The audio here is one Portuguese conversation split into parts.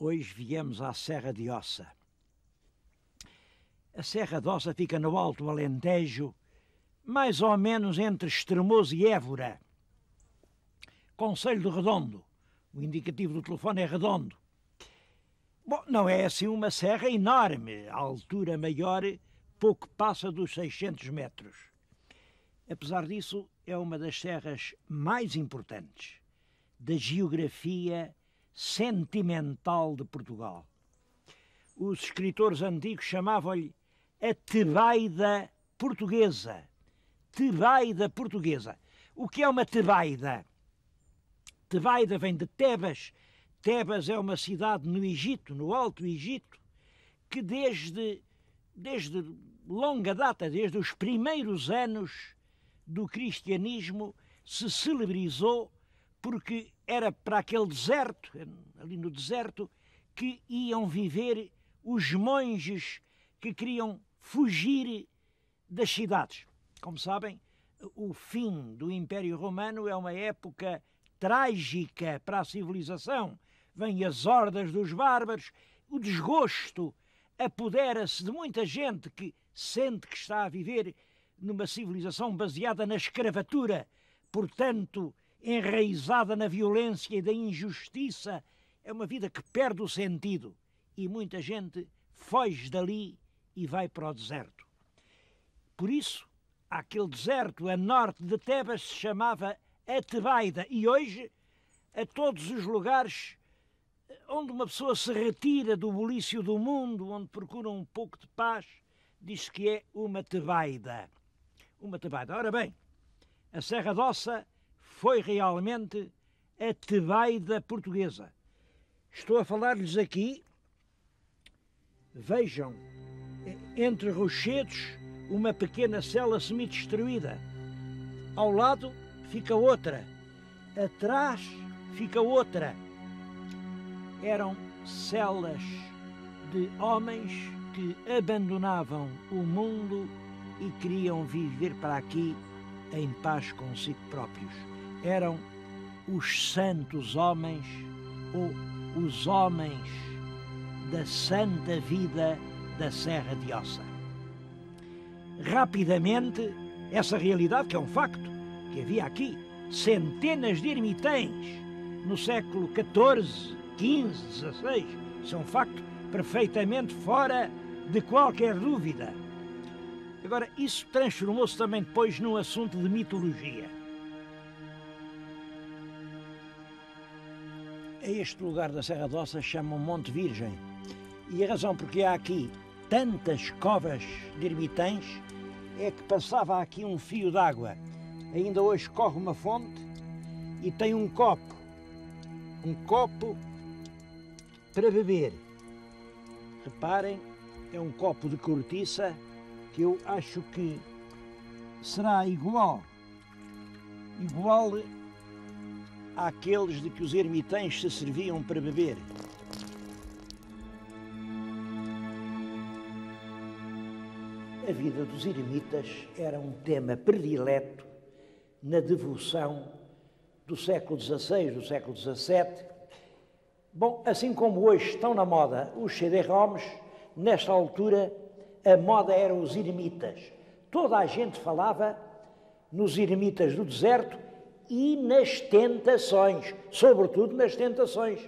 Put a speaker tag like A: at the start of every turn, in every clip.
A: Hoje viemos à Serra de Ossa. A Serra de Ossa fica no Alto Alentejo, mais ou menos entre Estremoz e Évora. Concelho de Redondo. O indicativo do telefone é Redondo. Bom, não é assim uma serra enorme. A altura maior pouco passa dos 600 metros. Apesar disso, é uma das serras mais importantes da geografia sentimental de Portugal. Os escritores antigos chamavam-lhe a Tebaida portuguesa. Tebaida portuguesa. O que é uma Tebaida? Tebaida vem de Tebas. Tebas é uma cidade no Egito, no Alto Egito, que desde longa data, desde os primeiros anos do cristianismo, se celebrizou porque era para aquele deserto, ali no deserto, que iam viver os monges que queriam fugir das cidades. Como sabem, o fim do Império Romano é uma época trágica para a civilização. Vêm as hordas dos bárbaros, o desgosto apodera-se de muita gente que sente que está a viver numa civilização baseada na escravatura, portanto, enraizada na violência e da injustiça. É uma vida que perde o sentido e muita gente foge dali e vai para o deserto. Por isso, aquele deserto a norte de Tebas se chamava a Tebaida e hoje, a todos os lugares onde uma pessoa se retira do bulício do mundo, onde procura um pouco de paz, diz que é uma Tebaida. Uma Tebaida. Ora bem, a Serra de Ossa foi realmente a Tebaida portuguesa. Estou a falar-lhes aqui, vejam, entre rochedos, uma pequena cela semi-destruída. Ao lado fica outra, atrás fica outra. Eram celas de homens que abandonavam o mundo e queriam viver para aqui em paz consigo próprios. Eram os santos homens ou os homens da santa vida da Serra de Ossa. Rapidamente, essa realidade, que é um facto, que havia aqui centenas de ermitães no século XIV, XV, XVI, isso é um facto perfeitamente fora de qualquer dúvida. Agora, isso transformou-se também depois num assunto de mitologia. A este lugar da Serra de Ossa chamam Monte Virgem. E a razão porque há aqui tantas covas de ermitães é que passava aqui um fio d'água. Ainda hoje corre uma fonte e tem um copo para beber. Reparem, é um copo de cortiça que eu acho que será igual àqueles de que os ermitães se serviam para beber. A vida dos eremitas era um tema predileto na devoção do século XVI, do século XVII. Bom, assim como hoje estão na moda os CD-ROMs, nesta altura a moda era os eremitas. Toda a gente falava nos eremitas do deserto e nas tentações, sobretudo nas tentações.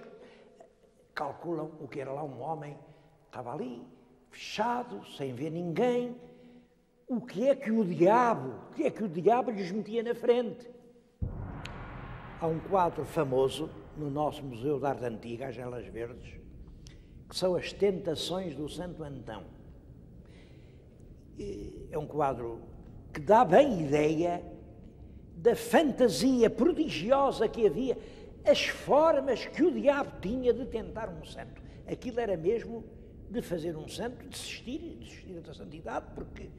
A: Calculam o que era lá um homem, estava ali, fechado, sem ver ninguém. O que é que o diabo lhes metia na frente? Há um quadro famoso no nosso Museu de Arte Antiga, às Gelas Verdes, que são as Tentações do Santo Antão. É um quadro que dá bem ideia da fantasia prodigiosa que havia, as formas que o diabo tinha de tentar um santo. Aquilo era mesmo de fazer um santo, desistir da santidade, porque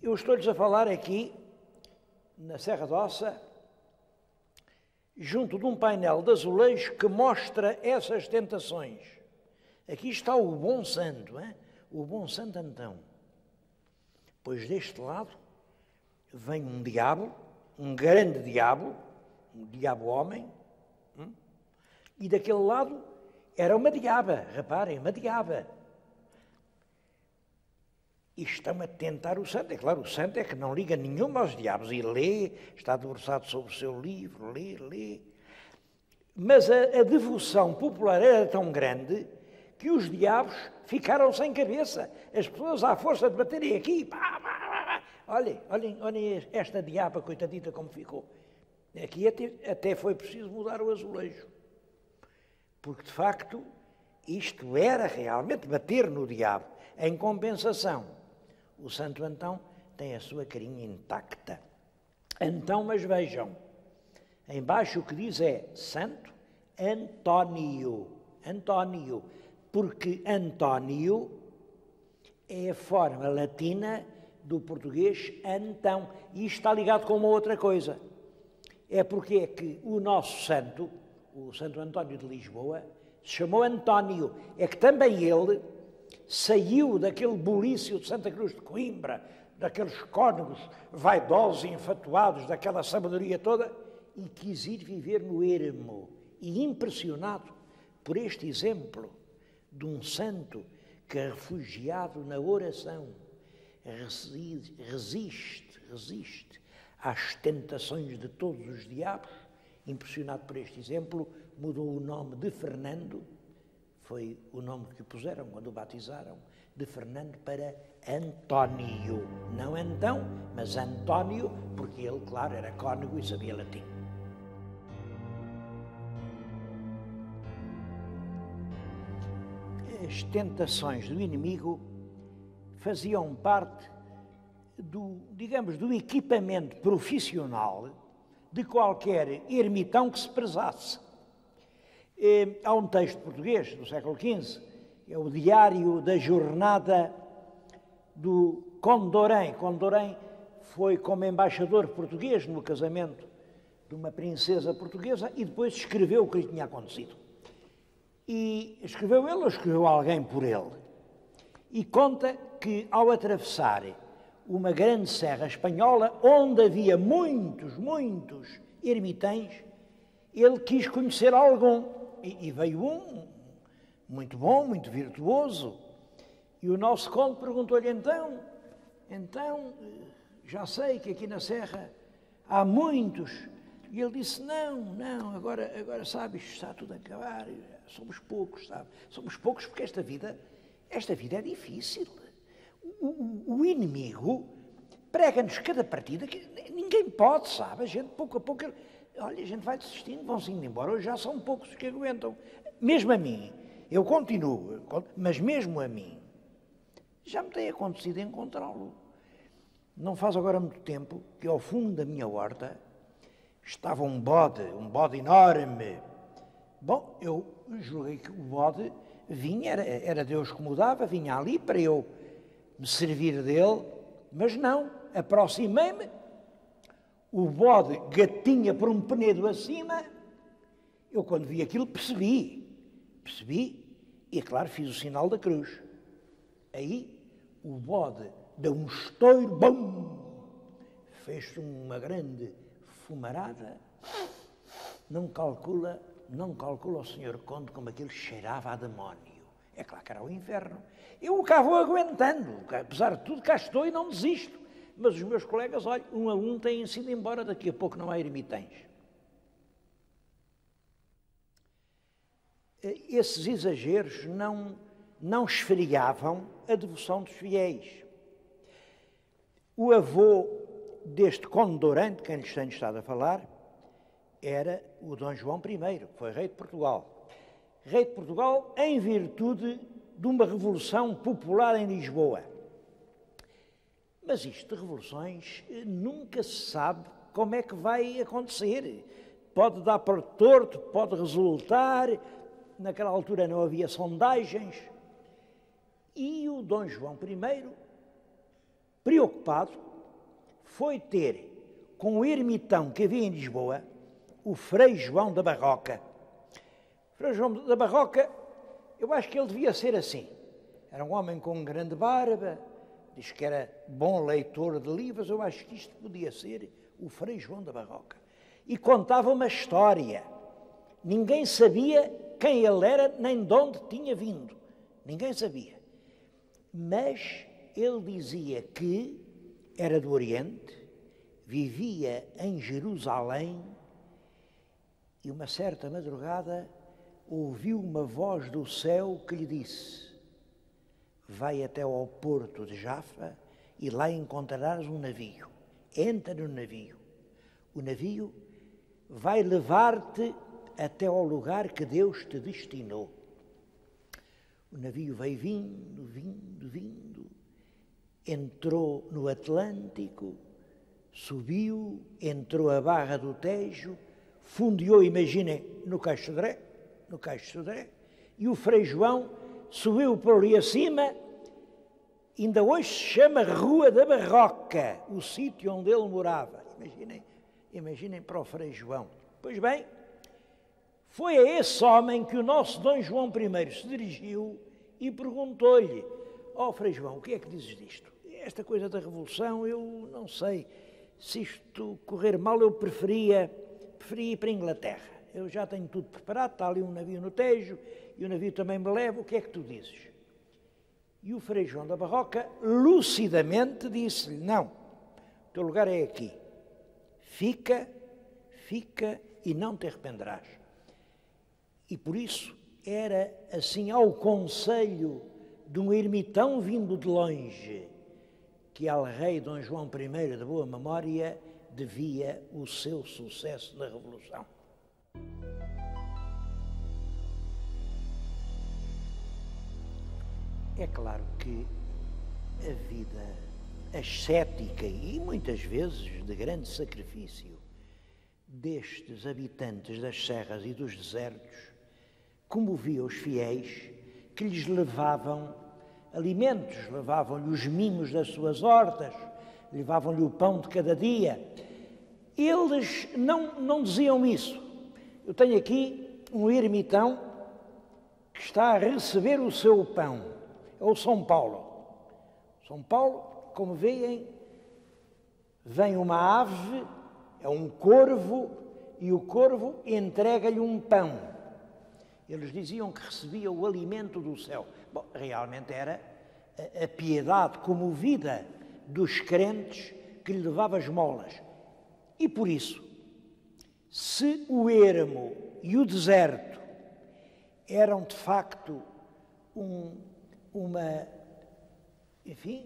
A: eu estou-lhes a falar aqui, na Serra de Ossa, junto de um painel de azulejo que mostra essas tentações. Aqui está o bom santo, hein? O bom Santo Antão. Pois deste lado vem um diabo, um grande diabo, um diabo homem, e daquele lado Era uma diaba, reparem, uma diaba. E estão a tentar o santo. É claro, o santo é que não liga nenhuma aos diabos e lê, está debruçado sobre o seu livro, lê. Mas a devoção popular era tão grande que os diabos ficaram sem cabeça. As pessoas, à força de baterem aqui, pá. Olhem esta diaba, coitadita, como ficou. Aqui até foi preciso mudar o azulejo. Porque, de facto, isto era realmente bater no diabo. Em compensação, o Santo Antão tem a sua carinha intacta. Antão, mas vejam, embaixo o que diz é Santo António. António, porque António é a forma latina do português Antão. E isto está ligado com uma outra coisa. É porque é que o nosso santo, o Santo António de Lisboa, se chamou António. É que também ele saiu daquele bulício de Santa Cruz de Coimbra, daqueles cônegos vaidosos e enfatuados, daquela sabedoria toda, e quis ir viver no ermo. E impressionado por este exemplo de um santo que, refugiado na oração, resiste às tentações de todos os diabos, impressionado por este exemplo, mudou o nome de Fernando, foi o nome que puseram quando o batizaram, de Fernando para António. Não Antão, mas António, porque ele, claro, era cônego e sabia latim. As tentações do inimigo faziam parte do equipamento profissional de qualquer ermitão que se prezasse. Há um texto português do século XV, é o Diário da Jornada do Condorém. Condorém foi como embaixador português no casamento de uma princesa portuguesa e depois escreveu o que lhe tinha acontecido. E escreveu ele ou escreveu alguém por ele? E conta que ao atravessar uma grande serra espanhola, onde havia muitos ermitães, ele quis conhecer algum. E veio um, muito bom, muito virtuoso. E o nosso conde perguntou-lhe, então, já sei que aqui na serra há muitos. E ele disse, não, agora sabes, está tudo a acabar, somos poucos, sabe? Somos poucos porque esta vida é difícil. O inimigo prega-nos cada partida que ninguém pode, sabe? A gente, pouco a pouco, olha, a gente vai desistindo, vão-se indo embora. Hoje já são poucos que aguentam. Mesmo a mim, eu continuo, mas mesmo a mim, já me tem acontecido encontrá-lo. Não faz agora muito tempo que ao fundo da minha horta estava um bode enorme. Bom, eu julguei que o bode vinha, era Deus que mudava, vinha ali para eu me servir dele, mas não, aproximei-me, o bode gatinha por um penedo acima, eu quando vi aquilo percebi, e claro, fiz o sinal da cruz. Aí o bode deu um estouro, bum, fez uma grande fumarada. Não calcula o senhor conde como aquilo cheirava a demónio. É claro que era o inferno. Eu cá vou aguentando, apesar de tudo cá estou e não desisto. Mas os meus colegas, olha, um a um têm sido embora, daqui a pouco não há ermitães. Esses exageros não esfriavam a devoção dos fiéis. O avô deste conde Dourém, de quem lhes tenho estado a falar, era o Dom João I, que foi rei de Portugal. Rei de Portugal em virtude de uma revolução popular em Lisboa. Mas isto de revoluções nunca se sabe como é que vai acontecer. Pode dar para torto, pode resultar. Naquela altura não havia sondagens. E o Dom João I, preocupado, foi ter com o ermitão que havia em Lisboa, o Frei João da Barroca. Frei João da Barroca, eu acho que ele devia ser assim. Era um homem com grande barba, diz que era bom leitor de livros, eu acho que isto podia ser o Frei João da Barroca. E contava uma história. Ninguém sabia quem ele era, nem de onde tinha vindo. Ninguém sabia. Mas ele dizia que era do Oriente, vivia em Jerusalém e uma certa madrugada ouviu uma voz do céu que lhe disse: vai até ao porto de Jafa e lá encontrarás um navio. Entra no navio. O navio vai levar-te até ao lugar que Deus te destinou. O navio veio vindo, entrou no Atlântico, subiu, entrou a Barra do Tejo, fundeou, imaginem, no Caixo Sodré, e o Frei João subiu por ali acima. Ainda hoje se chama Rua da Barroca, o sítio onde ele morava. Imaginem para o Frei João. Pois bem, foi a esse homem que o nosso Dom João I se dirigiu e perguntou-lhe: ó Frei João, o que é que dizes disto? Esta coisa da Revolução, eu não sei. Se isto correr mal, eu preferia ir para a Inglaterra. Eu já tenho tudo preparado, está ali um navio no Tejo, e o navio também me leva, o que é que tu dizes? E o Frei João da Barroca, lucidamente, disse-lhe: não, o teu lugar é aqui. Fica e não te arrependerás. E por isso era assim ao conselho de um ermitão vindo de longe que ao rei Dom João I de boa memória devia o seu sucesso na Revolução. É claro que a vida ascética e muitas vezes de grande sacrifício destes habitantes das serras e dos desertos comovia os fiéis que lhes levavam alimentos, levavam-lhe os mimos das suas hortas, levavam-lhe o pão de cada dia. Eles não diziam isso. Eu tenho aqui um ermitão que está a receber o seu pão. É o São Paulo. São Paulo, como veem, vem uma ave, é um corvo, e o corvo entrega-lhe um pão. Eles diziam que recebia o alimento do céu. Bom, realmente era a piedade comovida dos crentes que lhe levava esmolas. E por isso, se o ermo e o deserto eram de facto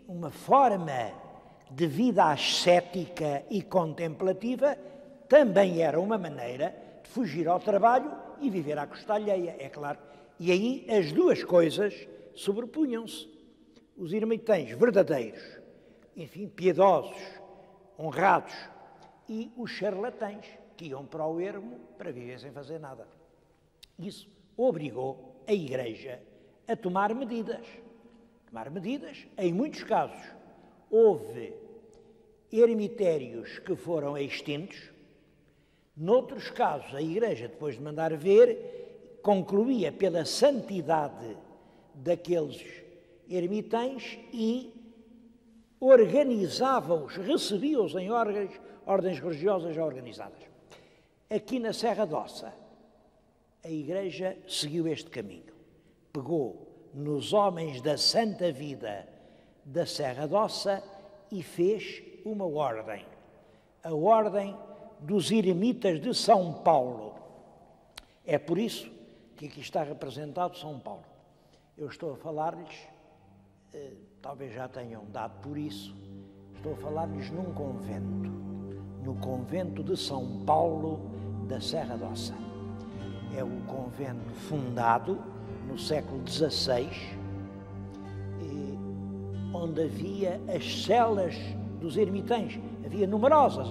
A: uma forma de vida ascética e contemplativa, também era uma maneira de fugir ao trabalho e viver à custa alheia, é claro. E aí as duas coisas sobrepunham-se. Os ermitães verdadeiros, enfim, piedosos, honrados, e os charlatães que iam para o ermo para viver sem fazer nada. Isso obrigou a Igreja a tomar medidas. Em muitos casos, houve ermitérios que foram extintos. Noutros casos, a Igreja, depois de mandar ver, concluía pela santidade daqueles ermitães e organizava-os, recebia-os em ordens religiosas já organizadas. Aqui na Serra d'Ossa, a Igreja seguiu este caminho. Pegou nos homens da santa vida da Serra d'Ossa e fez uma ordem. A Ordem dos Eremitas de São Paulo. É por isso que aqui está representado São Paulo. Eu estou a falar-lhes, talvez já tenham dado por isso, estou a falar-lhes num convento, no convento de São Paulo da Serra d'Ossa. É um convento fundado no século XVI, onde havia as celas dos ermitães. Havia numerosas,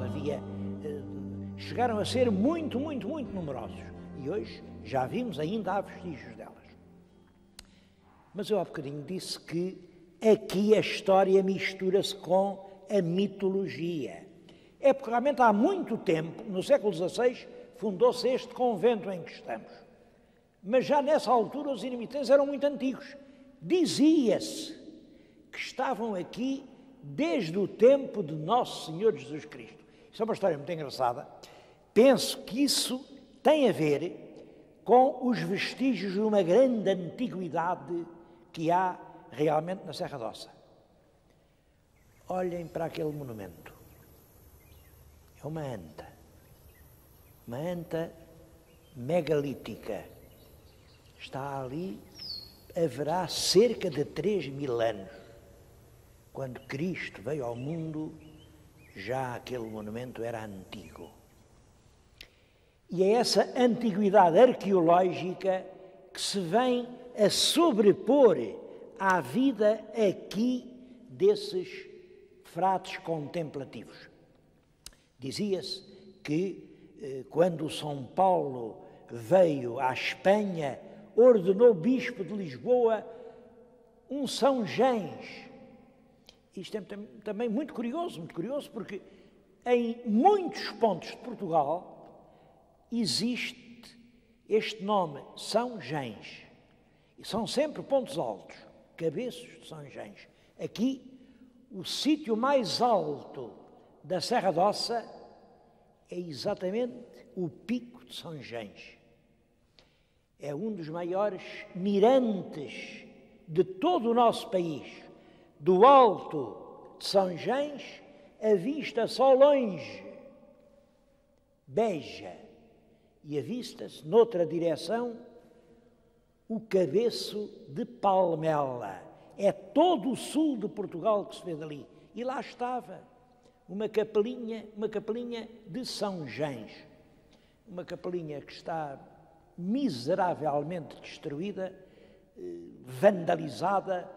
A: chegaram a ser muito numerosos. E hoje já vimos, ainda há vestígios delas. Mas eu há bocadinho disse que aqui a história mistura-se com a mitologia. É porque realmente há muito tempo, no século XVI, fundou-se este convento em que estamos. Mas já nessa altura os ermitães eram muito antigos. Dizia-se que estavam aqui desde o tempo de Nosso Senhor Jesus Cristo. Isso é uma história muito engraçada. Penso que isso tem a ver com os vestígios de uma grande antiguidade que há realmente na Serra d'Ossa. Olhem para aquele monumento. É uma anta megalítica. Está ali, haverá cerca de 3.000 anos. Quando Cristo veio ao mundo, já aquele monumento era antigo. E é essa antiguidade arqueológica que se vem a sobrepor à vida aqui desses frades contemplativos. Dizia-se que quando São Paulo veio à Espanha, ordenou bispo de Lisboa um São Gens. Isto é também muito curioso, porque em muitos pontos de Portugal existe este nome, São Gens. E são sempre pontos altos, cabeços de São Gens. Aqui, o sítio mais alto da Serra d'Ossa é exatamente o Pico de São Gens. É um dos maiores mirantes de todo o nosso país. Do alto de São Gens, a vista só longe, Beja, e avista-se, noutra direção, o Cabeço de Palmela. É todo o sul de Portugal que se vê dali. E lá estava uma capelinha de São Gens. Uma capelinha que está miseravelmente destruída, vandalizada,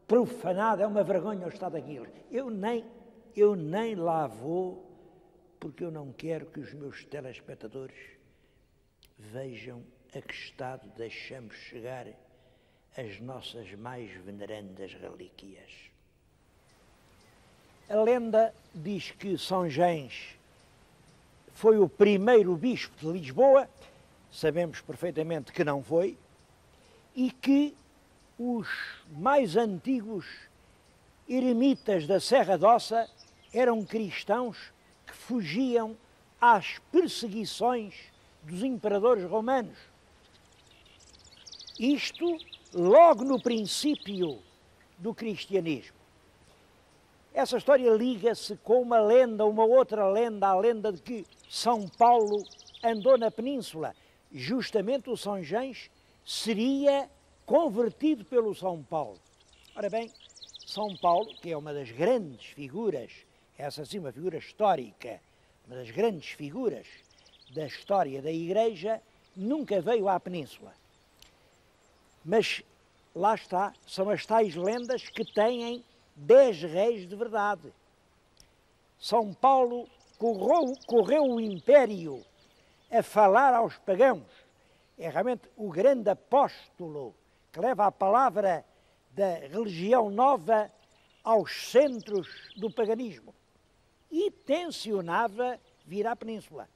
A: profanada. É uma vergonha o estado daquilo. Eu nem lá vou, porque eu não quero que os meus telespectadores vejam a que estado deixamos chegar as nossas mais venerandas relíquias. A lenda diz que São Gens foi o primeiro bispo de Lisboa, sabemos perfeitamente que não foi, e que os mais antigos eremitas da Serra d'Ossa eram cristãos que fugiam às perseguições dos imperadores romanos. Isto logo no princípio do cristianismo. Essa história liga-se com uma lenda, uma outra lenda, a lenda de que São Paulo andou na península. Justamente o São Gens seria convertido pelo São Paulo. Ora bem, São Paulo, que é uma das grandes figuras, essa sim uma figura histórica, uma das grandes figuras da história da Igreja, nunca veio à península. Mas lá está, são as tais lendas que têm 10 reis de verdade. São Paulo correu o império a falar aos pagãos. É realmente o grande apóstolo que leva a palavra da religião nova aos centros do paganismo. E tencionava vir à península.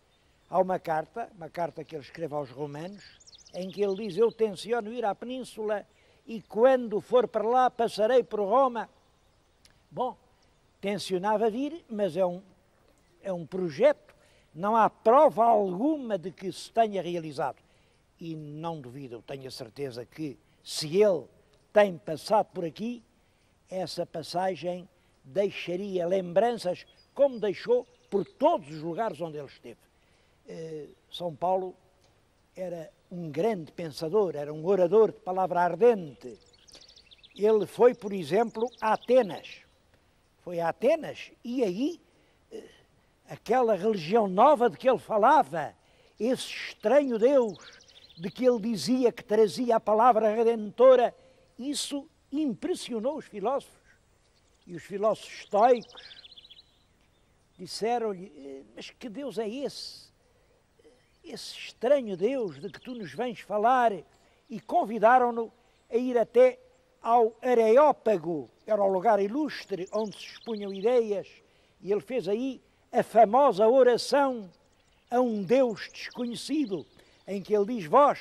A: Há uma carta que ele escreve aos romanos, em que ele diz: eu tenciono ir à península e quando for para lá passarei por Roma. Bom, tencionava vir, mas é um projeto, não há prova alguma de que se tenha realizado. E não duvido, tenho a certeza que se ele tem passado por aqui, essa passagem deixaria lembranças, como deixou por todos os lugares onde ele esteve. São Paulo era um grande pensador, era um orador de palavra ardente. Ele foi, por exemplo, a Atenas. Foi a Atenas e aí aquela religião nova de que ele falava, esse estranho Deus de que ele dizia que trazia a palavra redentora, isso impressionou os filósofos. E os filósofos estoicos disseram-lhe: mas que Deus é esse? Esse estranho Deus de que tu nos vens falar? E convidaram-no a ir até ao Areópago, era o lugar ilustre onde se expunham ideias, e ele fez aí a famosa oração a um Deus desconhecido, em que ele diz: vós,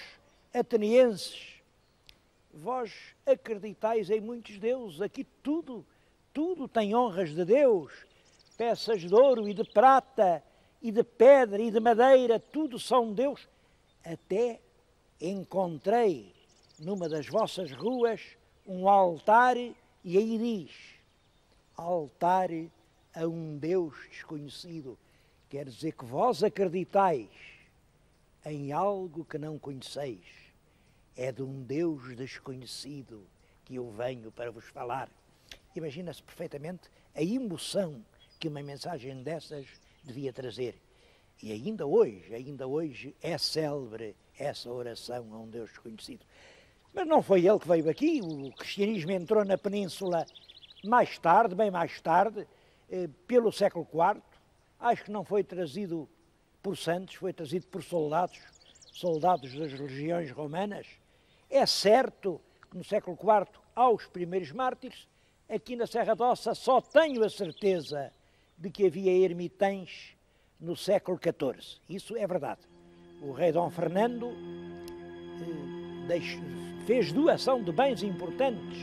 A: atenienses, vós acreditais em muitos deuses, aqui tudo tem honras de Deus, peças de ouro e de prata, e de pedra e de madeira, tudo são Deus, até encontrei numa das vossas ruas um altar e aí diz, altar a um Deus desconhecido. Quer dizer que vós acreditais em algo que não conheceis. É de um Deus desconhecido que eu venho para vos falar. Imagina-se perfeitamente a emoção que uma mensagem dessas devia trazer. E ainda hoje é célebre essa oração a um Deus desconhecido. Mas não foi ele que veio aqui, o cristianismo entrou na península mais tarde, bem mais tarde, pelo século IV. Acho que não foi trazido por santos, foi trazido por soldados das legiões romanas. É certo que no século IV, aos primeiros mártires, aqui na Serra d'Ossa só tenho a certeza de que havia ermitães no século XIV. Isso é verdade. O rei Dom Fernando fez doação de bens importantes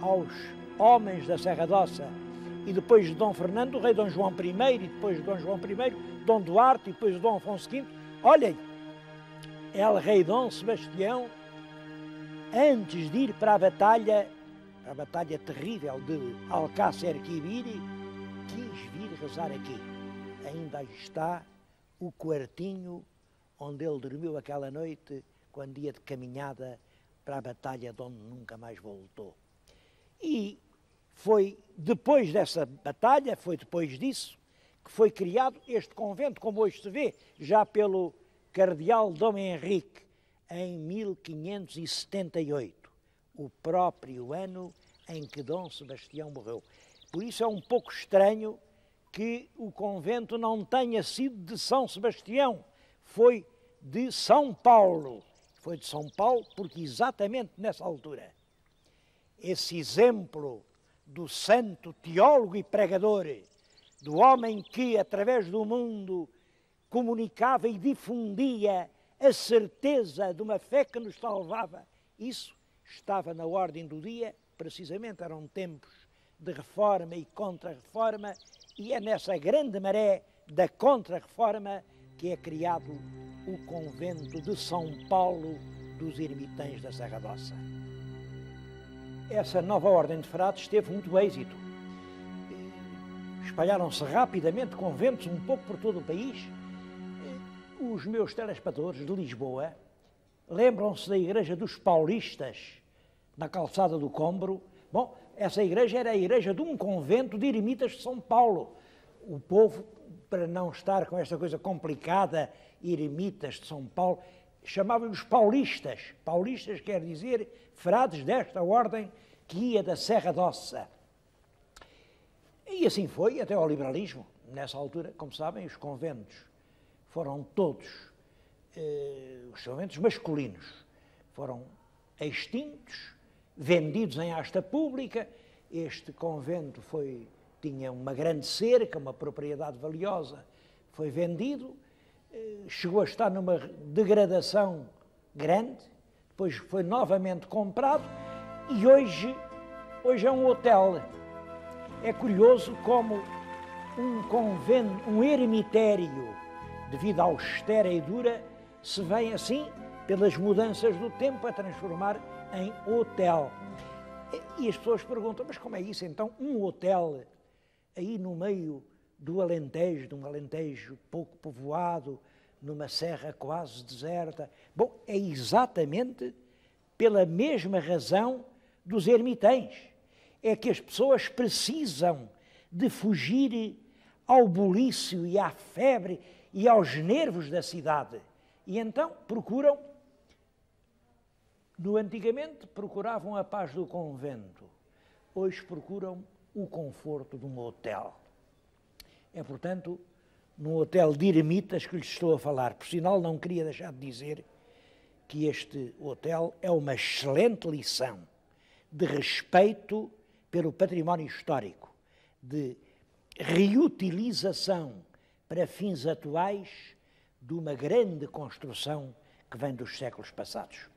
A: aos homens da Serra d'Ossa. E depois de Dom Fernando, o rei Dom João I, e depois de Dom João I, Dom Duarte, e depois de Dom Afonso V. Olhem, El Rei Dom Sebastião, antes de ir para a batalha terrível de Alcácer Quibir, quis vir rezar aqui. Ainda aí está o quartinho onde ele dormiu aquela noite, quando ia de caminhada para a batalha de onde nunca mais voltou. E foi depois dessa batalha, foi depois disso, que foi criado este convento, como hoje se vê, já pelo cardeal Dom Henrique, em 1578, o próprio ano em que Dom Sebastião morreu. Por isso é um pouco estranho que o convento não tenha sido de São Sebastião, foi de São Paulo. Foi de São Paulo porque exatamente nessa altura, esse exemplo do santo teólogo e pregador, do homem que, através do mundo, comunicava e difundia a certeza de uma fé que nos salvava, isso estava na ordem do dia, precisamente eram tempos de reforma e contra-reforma, e é nessa grande maré da contra-reforma que é criado o convento de São Paulo dos Ermitães da Serra d'Ossa. Essa nova ordem de frades teve muito êxito. Espalharam-se rapidamente conventos um pouco por todo o país. Os meus telespectadores de Lisboa lembram-se da igreja dos paulistas, na calçada do Combro. Bom, essa igreja era a igreja de um convento de eremitas de São Paulo. O povo, para não estar com esta coisa complicada, eremitas de São Paulo, chamavam-os paulistas. Paulistas quer dizer frades desta ordem que ia da Serra d'Ossa. E assim foi até ao liberalismo. Nessa altura, como sabem, os conventos foram todos, os conventos masculinos, foram extintos, vendidos em asta pública. Este convento tinha uma grande cerca, uma propriedade valiosa, foi vendido, chegou a estar numa degradação grande, depois foi novamente comprado e hoje é um hotel. É curioso como um convento, um eremitério de vida austera e dura, se vem assim, pelas mudanças do tempo, a transformar em hotel. E as pessoas perguntam, mas como é isso então? Um hotel aí no meio do Alentejo, de um Alentejo pouco povoado, numa serra quase deserta. Bom, é exatamente pela mesma razão dos ermitães. É que as pessoas precisam de fugir ao bulício e à febre e aos nervos da cidade. E então procuram, antigamente procuravam a paz do convento, hoje procuram o conforto de um hotel. É, portanto, num hotel de eremitas que lhes estou a falar. Por sinal, não queria deixar de dizer que este hotel é uma excelente lição de respeito pelo património histórico, de reutilização para fins atuais de uma grande construção que vem dos séculos passados.